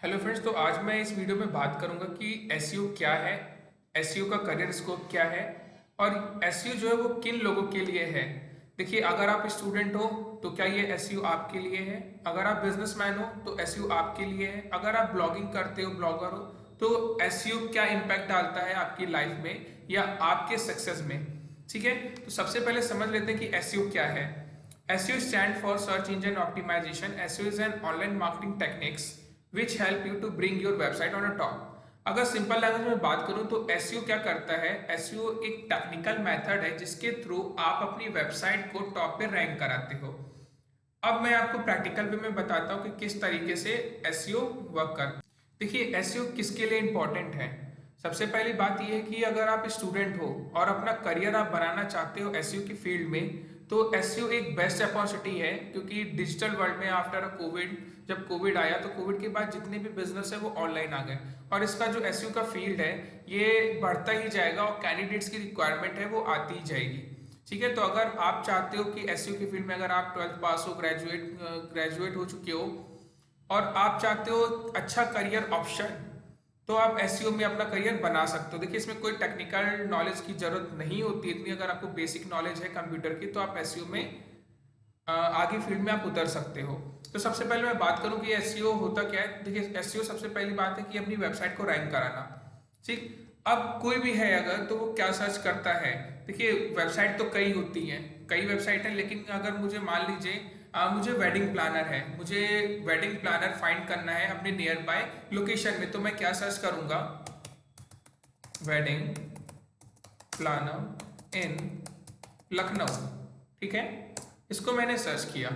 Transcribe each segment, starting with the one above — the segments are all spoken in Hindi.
हेलो फ्रेंड्स, तो आज मैं इस वीडियो में बात करूंगा कि एसईओ क्या है, एसईओ का करियर स्कोप क्या है और एसईओ जो है वो किन लोगों के लिए है। देखिए, अगर आप स्टूडेंट हो तो क्या ये एसईओ आपके लिए है। अगर आप बिजनेसमैन हो तो एसईओ आपके लिए है। अगर आप ब्लॉगिंग करते हो, ब्लॉगर हो, तो एसईओ क्या इम्पैक्ट डालता है आपकी लाइफ में या आपके सक्सेस में। ठीक है, तो सबसे पहले समझ लेते हैं कि एसईओ क्या है। SEO stand for Search Engine Optimization. SEO is an online marketing techniques which help you to bring your website on a top. अगर सिंपल लैंग्वेज में बात करूं तो SEO क्या करता है। SEO एक टेक्निकल मेथड है जिसके थ्रू आप अपनी वेबसाइट को टॉप पे रैंक कराते हो। अब मैं आपको प्रैक्टिकल वे में बताता हूं कि किस तरीके से SEO वर्क करता है। देखिए, SEO किसके लिए इंपॉर्टेंट है। सबसे पहली बात यह है कि अगर आप स्टूडेंट हो और अपना करियर आप बनाना चाहते हो SEO की फील्ड में, तो SEO एक बेस्ट अपॉर्चुनिटी है, क्योंकि डिजिटल वर्ल्ड में आफ्टर कोविड, जब कोविड आया तो कोविड के बाद जितने भी बिजनेस है वो ऑनलाइन आ गए और इसका जो SEO का फील्ड है ये बढ़ता ही जाएगा और कैंडिडेट्स की रिक्वायरमेंट है वो आती ही जाएगी। ठीक है, तो अगर आप चाहते हो कि एसईओ की फील्ड में, अगर आप 12th पास हो, ग्रेजुएट हो चुके हो और आप चाहते हो अच्छा करियर ऑप्शन, तो आप एसईओ में अपना करियर बना सकते हो। देखिए, इसमें कोई टेक्निकल नॉलेज की जरूरत नहीं होती इतनी। अगर आपको बेसिक नॉलेज है कंप्यूटर की तो आप एसईओ में आगे फील्ड में आप उतर सकते हो। तो सबसे पहले मैं बात करूं कि एसईओ होता क्या है। देखिए, एसईओ सबसे पहली बात है कि अपनी वेबसाइट को रैंक कराना। ठीक, अब कोई भी है अगर, तो वो क्या सर्च करता है। देखिए, वेबसाइट तो कई होती हैं, कई वेबसाइट है, लेकिन अगर मुझे मान लीजिए मुझे वेडिंग प्लानर है, मुझे वेडिंग प्लानर फाइंड करना है अपने नियर बाय लोकेशन में, तो मैं क्या सर्च करूंगा, वेडिंग प्लानर इन लखनऊ। ठीक है, इसको मैंने सर्च किया।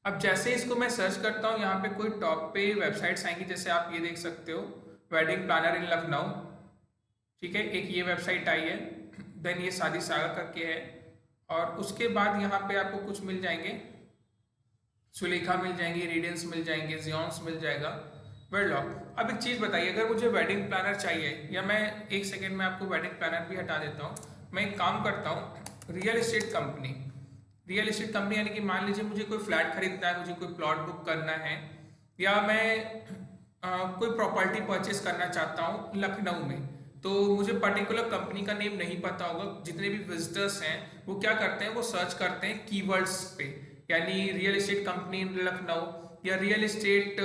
अब जैसे इसको मैं सर्च करता हूँ, यहाँ पे कोई टॉप पे वेबसाइट्स आएंगी, जैसे आप ये देख सकते हो, वेडिंग प्लानर इन लखनऊ। ठीक है, एक ये वेबसाइट आई है, देन ये शादी सागा करके है, और उसके बाद यहाँ पे आपको कुछ मिल जाएंगे, सुलेखा मिल जाएंगे, रेडियंस मिल जाएंगे, जियॉन्स मिल जाएगा, वेडलॉक। अब एक चीज़ बताइए, अगर मुझे वेडिंग प्लानर चाहिए, या मैं एक सेकेंड में आपको वेडिंग प्लानर भी हटा देता हूँ, मैं एक काम करता हूँ, real estate company, real estate company यानी कि मान लीजिए मुझे कोई फ्लैट खरीदना है, मुझे कोई प्लॉट बुक करना है, या मैं कोई प्रॉपर्टी परचेस करना चाहता हूँ लखनऊ में, तो मुझे पर्टिकुलर कंपनी का नेम नहीं पता होगा। जितने भी विजिटर्स हैं वो क्या करते हैं, वो सर्च करते हैं कीवर्ड्स पे, यानी रियल एस्टेट कंपनी इन लखनऊ या रियल एस्टेट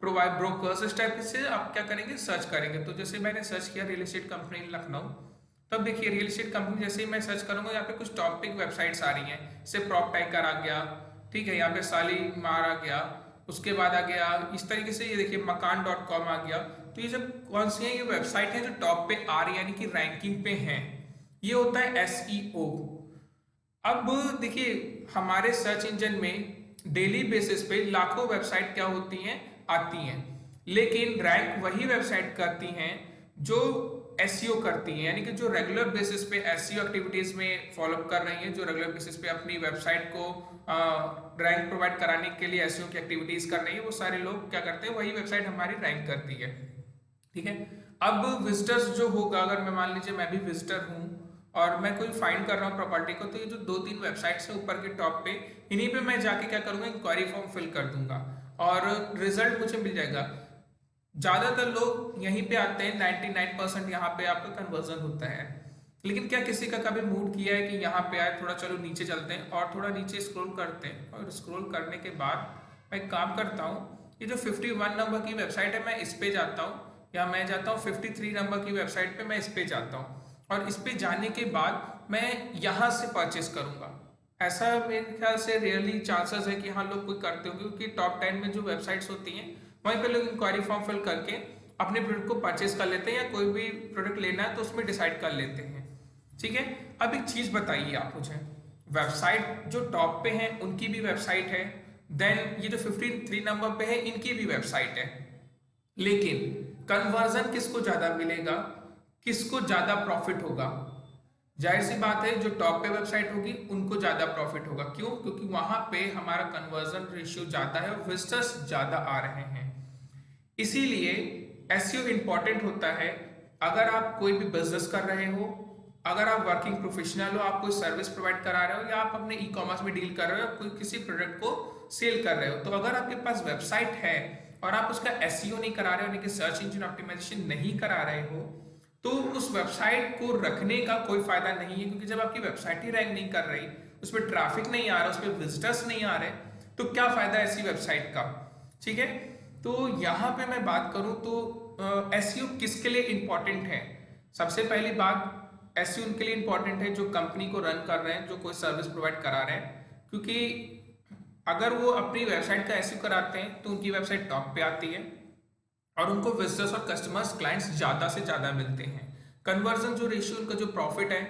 प्रोवाइड ब्रोकर्स, इस टाइप से आप क्या करेंगे, सर्च करेंगे। तो जैसे मैंने सर्च किया रियल एस्टेट कंपनी इन लखनऊ, तब देखिए रियल एस्टेट कंपनी जैसे ही मैं सर्च करूंगा, यहाँ पे कुछ टॉपिक वेबसाइट्स आ रही हैं, जैसे प्रॉप टाइकर आ गया, ठीक है, यहाँ पे शालीमार आ गया, उसके बाद आ गया इस तरीके से, ये देखिए मकान.com आ गया। तो ये जब कौन सी है, ये वेबसाइट है जो टॉप पे आ रही है, यानी कि रैंकिंग पे हैं। ये होता है एसईओ। अब देखिए, हमारे सर्च इंजन में डेली बेसिस पे लाखों वेबसाइट क्या होती हैं, आती हैं, लेकिन रैंक वही वेबसाइट करती हैं जो एसईओ करती हैं, यानी कि जो रेगुलर बेसिस पे एसईओ एक्टिविटीज में फॉलो कर रही हैं, जो रेगुलर बेसिस पे अपनी वेबसाइट को रैंक प्रोवाइड कराने के लिए एसईओ की एक्टिविटीज कर रही है, वो सारे लोग क्या करते हैं, वही वेबसाइट हमारी रैंक करती है। ठीक है, अब विजिटर्स जो होगा, अगर मैं मान लीजिए मैं भी विजिटर हूँ और मैं कोई फाइंड कर रहा हूँ प्रॉपर्टी को, तो ये जो 2-3 वेबसाइट्स हैं ऊपर के टॉप पे, इन्हीं पे मैं जाके क्या करूँगा, इंक्वायरी फॉर्म फिल कर दूंगा और रिजल्ट मुझे मिल जाएगा। ज्यादातर लोग यहीं पे आते हैं, 99% यहाँ पे आपका कन्वर्जन होता है। लेकिन क्या किसी का कभी मूड किया है कि यहाँ पे आए, थोड़ा चलो नीचे चलते हैं और थोड़ा नीचे स्क्रॉल करते हैं, और स्क्रॉल करने के बाद मैं एक काम करता हूँ, ये जो 51 नंबर की वेबसाइट है मैं इस पे जाता हूँ, या मैं जाता हूँ 53 नंबर की वेबसाइट पे, मैं इस पे जाता हूँ और इस पे जाने के बाद मैं यहाँ से परचेस करूंगा। ऐसा मेरे ख्याल से रियली चांसेस है कि हाँ लोग कोई करते होंगे, क्योंकि टॉप 10 में जो वेबसाइट्स होती हैं वहीं पे लोग इंक्वायरी फॉर्म फिल करके अपने प्रोडक्ट को परचेस कर लेते हैं, या कोई भी प्रोडक्ट लेना है तो उसमें डिसाइड कर लेते हैं। ठीक है, अब एक चीज बताइए आप मुझे, वेबसाइट जो टॉप पे है उनकी भी वेबसाइट है, देन ये जो 53 नंबर पे है इनकी भी वेबसाइट है, लेकिन कन्वर्जन किसको ज्यादा मिलेगा, किसको ज्यादा प्रॉफिट होगा। जाहिर सी बात है, जो टॉप पे वेबसाइट होगी उनको ज्यादा प्रॉफिट होगा। क्यों? क्योंकि वहां पे हमारा कन्वर्जन रेशियो ज्यादा है और विजिटर्स ज्यादा आ रहे हैं। इसीलिए एसईओ इंपॉर्टेंट होता है। अगर आप कोई भी बिजनेस कर रहे हो, अगर आप वर्किंग प्रोफेशनल हो, आप कोई सर्विस प्रोवाइड करा रहे हो, या आप अपने ई कॉमर्स में डील कर रहे हो, कोई किसी प्रोडक्ट को सेल कर रहे हो, तो अगर आपके पास वेबसाइट है और आप उसका एसईओ नहीं करा रहे हो, यानी कि सर्च इंजन ऑप्टिमाइजेशन नहीं करा रहे हो, तो उस वेबसाइट को रखने का कोई फायदा नहीं है। क्योंकि जब आपकी वेबसाइट ही रैंक नहीं कर रही, उस पर ट्रैफिक नहीं आ रहा, उस पर विजिटर्स नहीं आ रहे, तो क्या फायदा ऐसी वेबसाइट का। ठीक है, तो यहाँ पे मैं बात करूँ तो एसईओ किसके लिए इंपॉर्टेंट है। सबसे पहली बात, एसईओ उनके लिए इंपॉर्टेंट है जो कंपनी को रन कर रहे हैं, जो कोई सर्विस प्रोवाइड करा रहे हैं। क्योंकि अगर वो अपनी वेबसाइट का एसईओ कराते हैं तो उनकी वेबसाइट टॉप पे आती है और उनको विजिटर्स और कस्टमर्स क्लाइंट्स ज़्यादा से ज़्यादा मिलते हैं। कन्वर्जन जो रेशियो, उनका जो प्रॉफिट है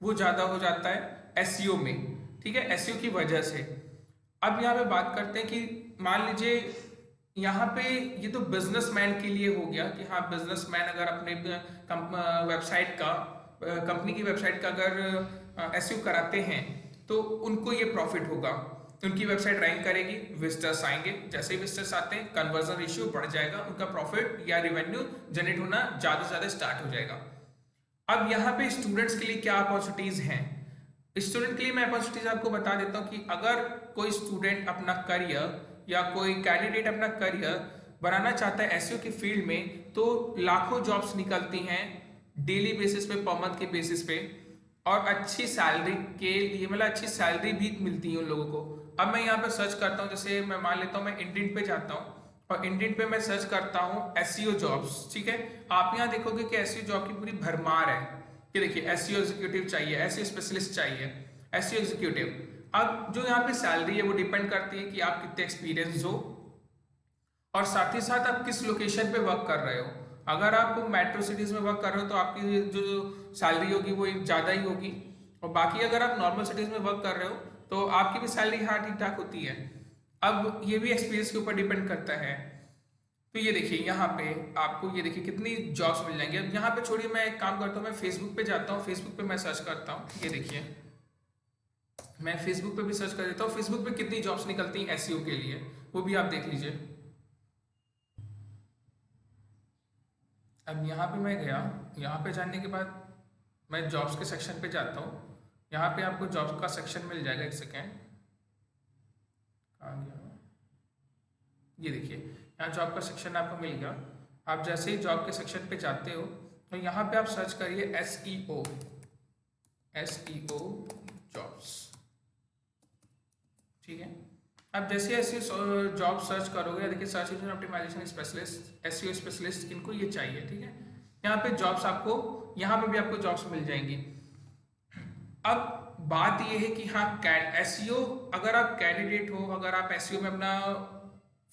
वो ज़्यादा हो जाता है एसईओ में। ठीक है, एसईओ की वजह से। अब यहाँ पे बात करते हैं कि मान लीजिए यहाँ पे ये तो बिजनेसमैन के लिए हो गया कि हाँ, बिजनेसमैन अगर अपने वेबसाइट का, कंपनी की वेबसाइट का अगर एसईओ कराते हैं तो उनको ये प्रॉफिट होगा, उनकी वेबसाइट रैंक करेगी, विजिटर्स आएंगे, जैसे ही विजिटर्स आते हैं कन्वर्जन रेशियो बढ़ जाएगा, उनका प्रॉफिट या रिवेन्यू जनरेट होना ज़्यादा से ज़्यादा स्टार्ट हो जाएगा। अब यहाँ पे स्टूडेंट्स के लिए क्या अपॉर्चुनिटीज़ हैं। स्टूडेंट के लिए मैं अपॉर्चुनिटीज आपको बता देता हूँ कि अगर कोई स्टूडेंट अपना करियर या कोई कैंडिडेट अपना करियर बनाना चाहता है एसईओ की फील्ड में, तो लाखों जॉब्स निकलती हैं डेली बेसिस पे, पर मंथ के बेसिस पे, और अच्छी सैलरी के लिए, मतलब अच्छी सैलरी भी मिलती है उन लोगों को। अब मैं यहाँ पे सर्च करता हूँ, जैसे मैं मान लेता हूँ मैं इंडियन पे जाता हूँ और इंडियन पे मैं सर्च करता हूँ एसईओ जॉब्स। ठीक है, आप यहाँ देखोगे कि एसईओ जॉब की पूरी भरमार है। ये देखिए, एसईओ एग्जीक्यूटिव चाहिए, एसईओ स्पेशलिस्ट चाहिए, एसईओ एग्जीक्यूटिव। अब जो यहाँ पे सैलरी है वो डिपेंड करती है कि आप कितने एक्सपीरियंस हो और साथ ही साथ आप किस लोकेशन पे वर्क कर रहे हो। अगर आप मेट्रो सिटीज में वर्क कर रहे हो तो आपकी जो सैलरी होगी वो ज़्यादा ही होगी, और बाकी अगर आप नॉर्मल सिटीज में वर्क कर रहे हो तो आपकी भी सैलरी हाँ ठीक ठाक होती है। अब ये भी एक्सपीरियंस के ऊपर डिपेंड करता है। तो ये देखिए यहाँ पे आपको, ये देखिए कितनी जॉब्स मिल जाएंगी। अब यहाँ पे छोड़िए, मैं एक काम करता हूँ, मैं फेसबुक पे जाता हूँ, फेसबुक पे मैं सर्च करता हूँ। ये देखिए, मैं फेसबुक पे भी सर्च कर देता हूँ, फेसबुक पे कितनी जॉब्स निकलती हैं एसईओ के लिए, वो भी आप देख लीजिए। अब यहाँ पे मैं गया, यहाँ पे जाने के बाद मैं जॉब्स के सेक्शन पे जाता हूँ। यहाँ पे आपको जॉब्स का सेक्शन मिल जाएगा, एक सेकेंड, कहाँ गया, ये देखिए यहाँ जॉब का सेक्शन आपको मिल गया। आप जैसे ही जॉब के सेक्शन पे जाते हो तो यहाँ पे आप सर्च करिए एसईओ, एसईओ जॉब्स। ठीक है, अब जैसे ऐसे जॉब सर्च करोगे, देखिए search engine optimisation specialist, SEO specialist, इनको ये चाहिए। ठीक है, यहाँ पे जॉब्स आपको, यहाँ पे भी आपको जॉब्स मिल जाएंगी। अब बात ये है कि हाँ, एसईओ अगर आप कैंडिडेट हो, अगर आप एसईओ में अपना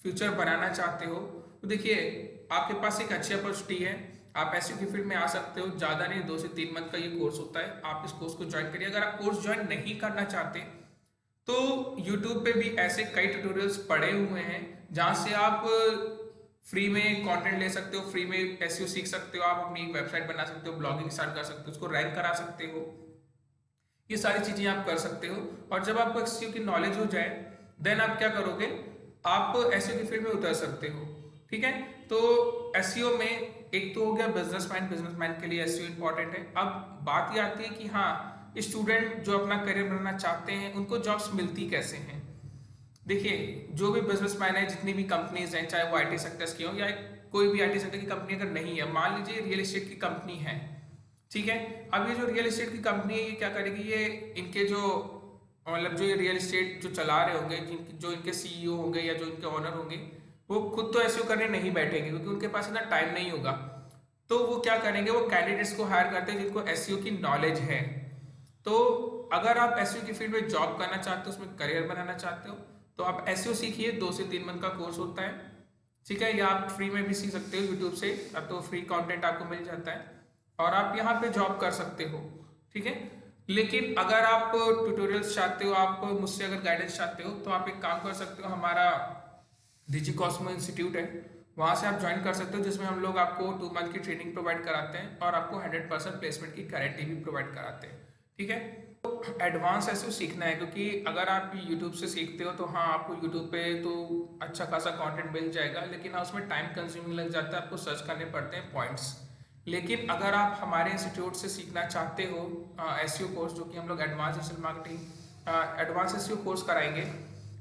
फ्यूचर बनाना चाहते हो तो देखिए आपके पास एक अच्छी अपॉर्चुनिटी है, आप एसईओ की फील्ड में आ सकते हो। ज़्यादा नहीं, 2 से 3 मंथ का ये कोर्स होता है, आप इस कोर्स को ज्वाइन करिए। अगर आप कोर्स ज्वाइन नहीं करना चाहते तो YouTube पे भी ऐसे कई ट्यूटोरियल्स पड़े हुए हैं जहाँ से आप फ्री में कंटेंट ले सकते हो, फ्री में एसईओ सीख सकते हो, आप अपनी एक वेबसाइट बना सकते हो, ब्लॉगिंग स्टार्ट कर सकते हो, उसको रैंक करा सकते हो, ये सारी चीज़ें आप कर सकते हो। और जब आपको एसईओ की नॉलेज हो जाए देन आप क्या करोगे, आप एसईओ की फील्ड में उतर सकते हो। ठीक है, तो एसईओ में एक तो हो गया बिजनेसमैन, बिजनेसमैन के लिए एसईओ इंपॉर्टेंट है। अब बात ये आती है कि हाँ, स्टूडेंट जो अपना करियर बनाना चाहते हैं उनको जॉब्स मिलती कैसे हैं। देखिए, जो भी बिजनेसमैन है, जितनी भी कंपनीज हैं, चाहे वो आईटी सेक्टर्स की हो या कोई भी आईटी सेक्टर की कंपनी अगर नहीं है, मान लीजिए रियल एस्टेट की कंपनी है। ठीक है, अब ये जो रियल एस्टेट की कंपनी है ये क्या करेगी, ये इनके जो मतलब जो ये रियल एस्टेट जो चला रहे होंगे, जो इनके सीईओ होंगे या जो इनके ओनर होंगे, वो खुद तो एसईओ करने नहीं बैठेंगे क्योंकि उनके पास इतना टाइम नहीं होगा। तो वो क्या करेंगे, वो कैंडिडेट्स को हायर करते हैं जिनको एसईओ की नॉलेज है। तो अगर आप एसईओ की फील्ड में जॉब करना चाहते हो, उसमें करियर बनाना चाहते हो, तो आप एसईओ सीखिए। 2 से 3 मंथ का कोर्स होता है। ठीक है, या आप फ्री में भी सीख सकते हो यूट्यूब से, अब तो फ्री कंटेंट आपको मिल जाता है और आप यहाँ पे जॉब कर सकते हो। ठीक है, लेकिन अगर आप ट्यूटोरियल्स चाहते हो, आप मुझसे अगर गाइडेंस चाहते हो, तो आप एक काम कर सकते हो, हमारा डिजी कॉस्मो इंस्टीट्यूट है, वहाँ से आप ज्वाइन कर सकते हो, जिसमें हम लोग आपको 2 मंथ की ट्रेनिंग प्रोवाइड कराते हैं और आपको 100% प्लेसमेंट की गारंटी भी प्रोवाइड कराते हैं। ठीक है, तो एडवांस एसईओ सीखना है, क्योंकि अगर आप यूट्यूब से सीखते हो तो हाँ, आपको यूट्यूब पे तो अच्छा खासा कंटेंट मिल जाएगा, लेकिन हाँ, उसमें टाइम कंज्यूमिंग लग जाता है, आपको सर्च करने पड़ते हैं पॉइंट्स। लेकिन अगर आप हमारे इंस्टीट्यूट से सीखना चाहते हो एसईओ कोर्स, जो कि हम लोग advance digital marketing advance SEO course कराएंगे,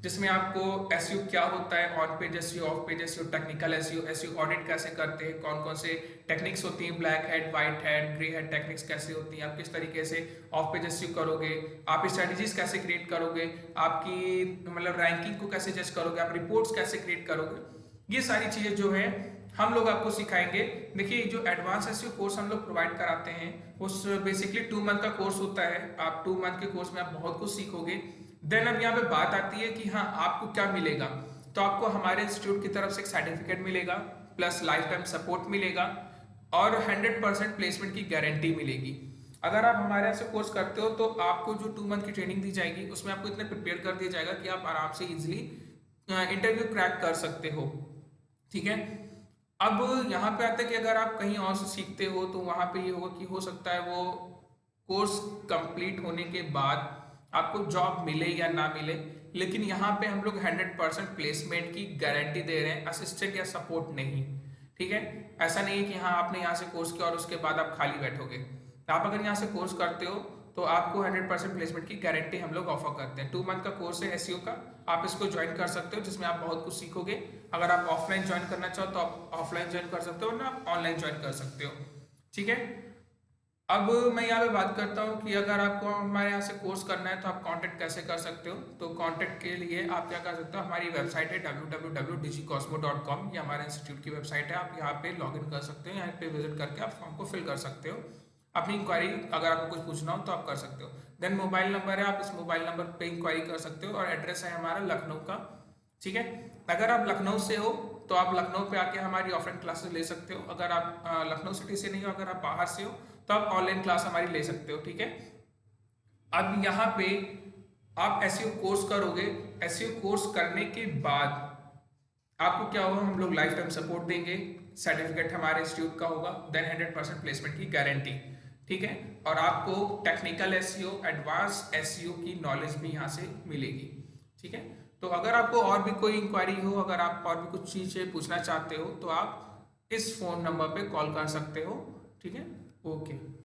जिसमें आपको एसईओ क्या होता है, on page SEO, of page SEO, technical SEO, SEO audit कैसे करते हैं, कौन कौन से टेक्निक्स होती हैं, black head, white head, grey head techniques कैसे होती हैं, आप किस तरीके से ऑफ पेज एसईओ करोगे, आप स्ट्रेटजीज कैसे क्रिएट करोगे, आपकी मतलब रैंकिंग को कैसे जज करोगे, आप रिपोर्ट्स कैसे क्रिएट करोगे, ये सारी चीजें जो है हम लोग आपको सिखाएंगे। देखिए जो एडवांस एसईओ कोर्स हम लोग प्रोवाइड कराते हैं उस बेसिकली 2 मंथ का कोर्स होता है। आप 2 मंथ के कोर्स में आप बहुत कुछ सीखोगे। देन अब यहाँ पे बात आती है कि हाँ आपको क्या मिलेगा। तो आपको हमारे इंस्टीट्यूट की तरफ से एक सर्टिफिकेट मिलेगा, प्लस लाइफ टाइम सपोर्ट मिलेगा और 100% प्लेसमेंट की गारंटी मिलेगी। अगर आप हमारे यहाँ से कोर्स करते हो तो आपको जो 2 मंथ की ट्रेनिंग दी जाएगी उसमें आपको इतना प्रिपेयर कर दिया जाएगा कि आप आराम से इजिली इंटरव्यू क्रैक कर सकते हो। ठीक है, अब यहाँ पे आता है कि अगर आप कहीं और से सीखते हो तो वहाँ पे ये होगा कि हो सकता है वो कोर्स कंप्लीट होने के बाद आपको जॉब मिले या ना मिले, लेकिन यहाँ पे हम लोग 100% प्लेसमेंट की गारंटी दे रहे हैं, असिस्टेंट या सपोर्ट नहीं। ठीक है, ऐसा नहीं है कि हाँ आपने यहाँ से कोर्स किया और उसके बाद आप खाली बैठोगे। आप अगर यहाँ से कोर्स करते हो तो आपको 100% प्लेसमेंट की गारंटी हम लोग ऑफर करते हैं। 2 मंथ का कोर्स है एसईओ का, आप इसको ज्वाइन कर सकते हो जिसमें आप बहुत कुछ सीखोगे। अगर आप ऑफलाइन ज्वाइन करना चाहो तो आप ऑफलाइन ज्वाइन कर सकते हो ना, आप ऑनलाइन ज्वाइन कर सकते हो। ठीक है, अब मैं यहाँ पे बात करता हूँ कि अगर आपको हमारे यहाँ से कोर्स करना है तो आप कांटेक्ट कैसे कर सकते हो। तो कांटेक्ट के लिए आप क्या कर सकते हो, हमारी वेबसाइट है www.digicosmo.com, ये हमारे इंस्टीट्यूट की वेबसाइट है। आप यहाँ पे लॉगिन कर सकते हो, यहाँ पे विजिट करके आप फॉर्म को फिल कर सकते हो। अपनी इंक्वायरी अगर आपको कुछ पूछना हो तो आप कर सकते हो। देन मोबाइल नंबर है, आप इस मोबाइल नंबर पे इंक्वायरी कर सकते हो और एड्रेस है हमारा लखनऊ का। ठीक है, अगर आप लखनऊ से हो तो आप लखनऊ पे आके हमारी ऑफलाइन क्लासेस ले सकते हो। अगर आप लखनऊ सिटी से नहीं हो, अगर आप बाहर से हो तो आप ऑनलाइन क्लास हमारी ले सकते हो। ठीक है, अब यहाँ पे आप एसईओ कोर्स करोगे, एसईओ कोर्स करने के बाद आपको क्या होगा, हम लोग लाइफ टाइम सपोर्ट देंगे, सर्टिफिकेट हमारे इंस्टीट्यूट का होगा, देन 100% प्लेसमेंट की गारंटी। ठीक है, और आपको टेक्निकल एसईओ, एडवांस एसईओ की नॉलेज भी यहाँ से मिलेगी। ठीक है, तो अगर आपको और भी कोई इंक्वायरी हो, अगर आप और भी कुछ चीजें पूछना चाहते हो तो आप इस फोन नंबर पे कॉल कर सकते हो। ठीक है, ओके।